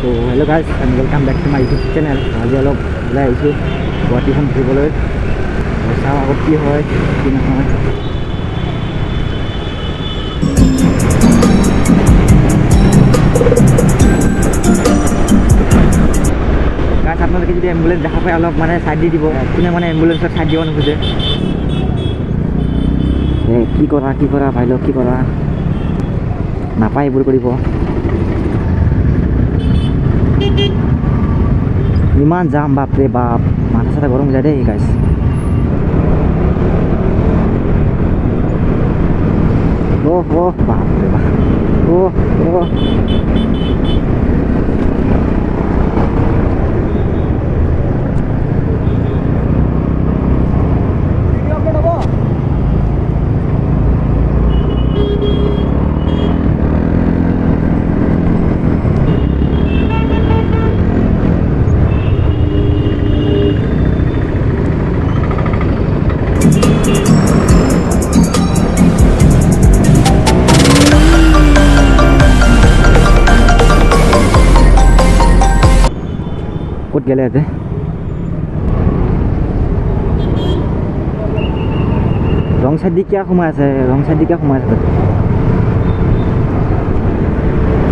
So hello guys and welcome back to my YouTube channel. আজি অলপ ওলাই আহিছোঁ গুৱাহাটীখন ঘূৰিবলৈ। চাওঁ আগত কি হয় কি নহয়। গাছ আপোনালোকে যদি এম্বুলেঞ্চ দেখা পায় অলপ মানে চাইড দি দিব। কোনে মানে এম্বুলেঞ্চত চাইড দিব নোখোজে। কি কৰা ভাই লগ কি কৰা নাপায় এইবোৰ কৰিব। ইমান যাম বাপৰে বাপ মাথা চাথা গৰম যায় দেই গাইছ। বাপৰে বাপ ক'ত গেলে ইয়াতে ৰং চাইড দি কিয় সোমাই আছে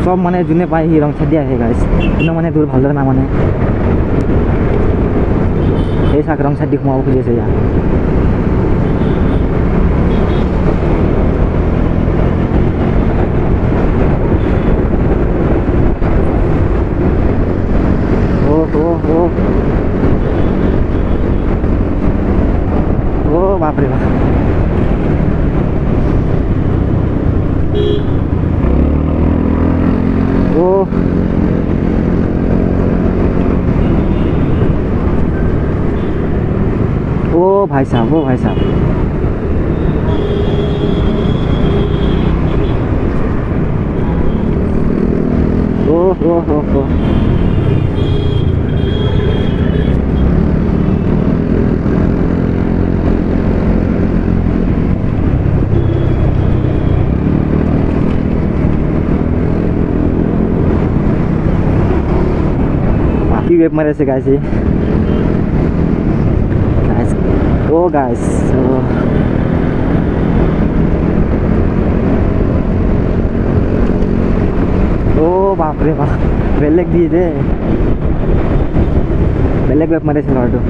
চব মানে যোনে পায় সি ৰং চাইড দি আহে গাইছ। কিন্তু মানে তোৰ ভালদৰে নামানে সেই চাক ৰং চাইড দি সোমাব খুজি আছে ইয়াত। বাপরে বাপ ও ভাই সাহেব ও वेब मारे से गाइस गाइस बाप रे बाप बेलेग दिए दे बेलेग वेब मारे से लड़ो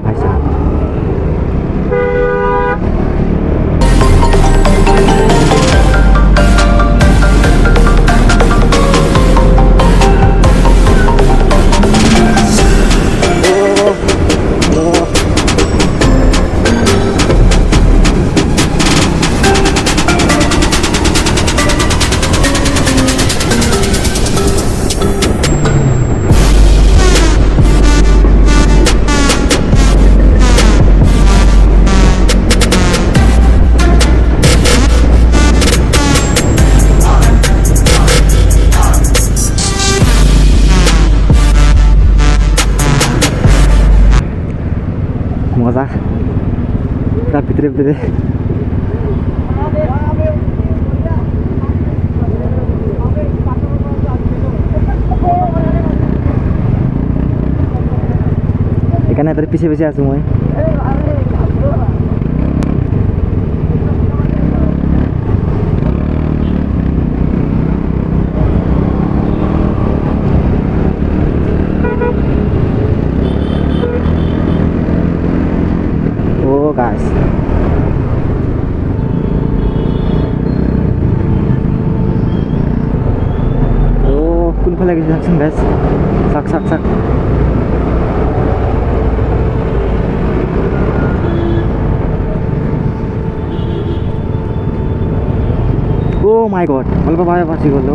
भाई साहब মজা তার ভিতরে এখানে তার পিছিয়ে আছো মই guys কোনফালে গৈছে চাকচোন গাইছ চাক মাই গড অলপ ভাবে বাচি গ'ল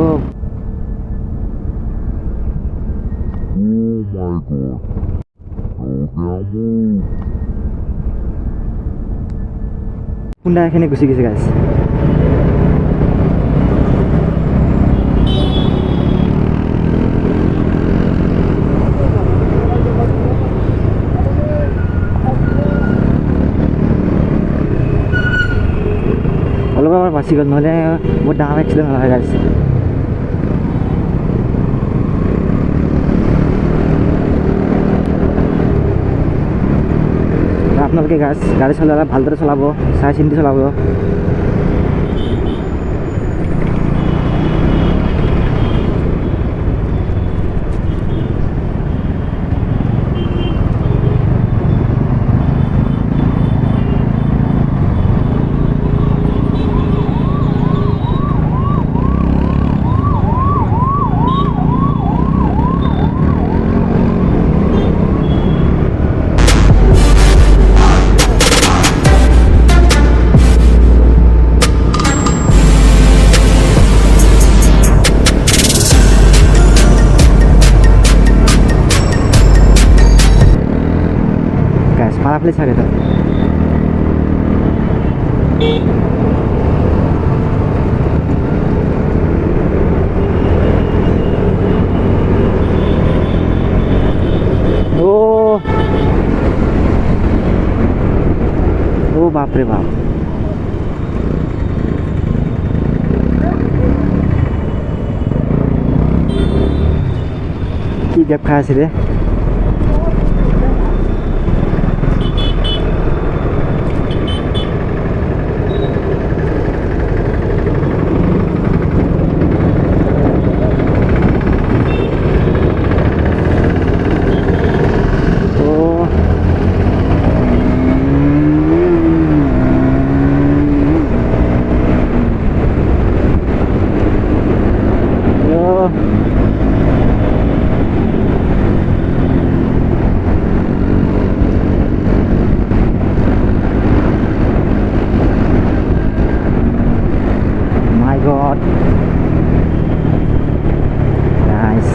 কোনটা এখানে গুচি গৈছে গাইছ বাচি গ'ল নহ'লে বহুত ডাঙৰ এক্সিডেণ্ট হয় গাইছ আপোনালোকে গাড়ী চলালে ভালদৰে চলাব চাই চিন্তি চলাব পারাফলে ছাড়ে তো ও বাপ রে বাপ কি গ্যাপ খাই আছে রে God. Nice.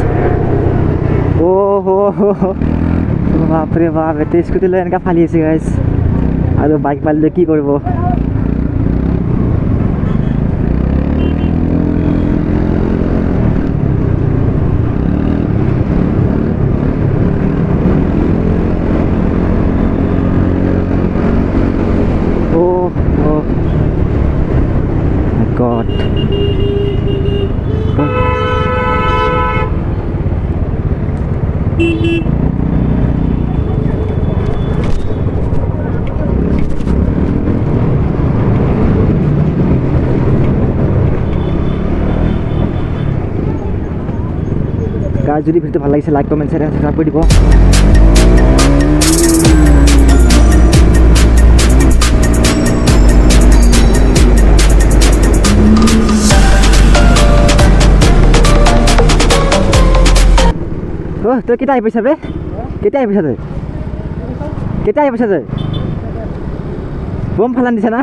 বাপরে বাপ এতে স্কুটি লৈ এনেকৈ ফালি আছে গাইজ আৰু বাইক পালিলে কি কৰিব God. গাইজ যদি ভিডিওটো ভাল লাগিছে লাইক কমেন্ট শেয়ার সাবস্ক্রাইব কৰি দিব তই কেতিয়া আহি পাইছা বে কেতিয়া আহি পাইছা তই বম ফালান দিছা না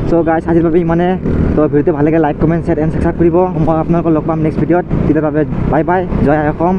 So guys, আজিৰ বাবে ইমানে তো ভিডিওটো ভাল লাগে like comment share and subscribe কৰিব মই আপোনালোকক লগ পাম নেক্সট ভিডিঅ'ত তেতিয়াৰ বাবে বাই বাই জয় অসম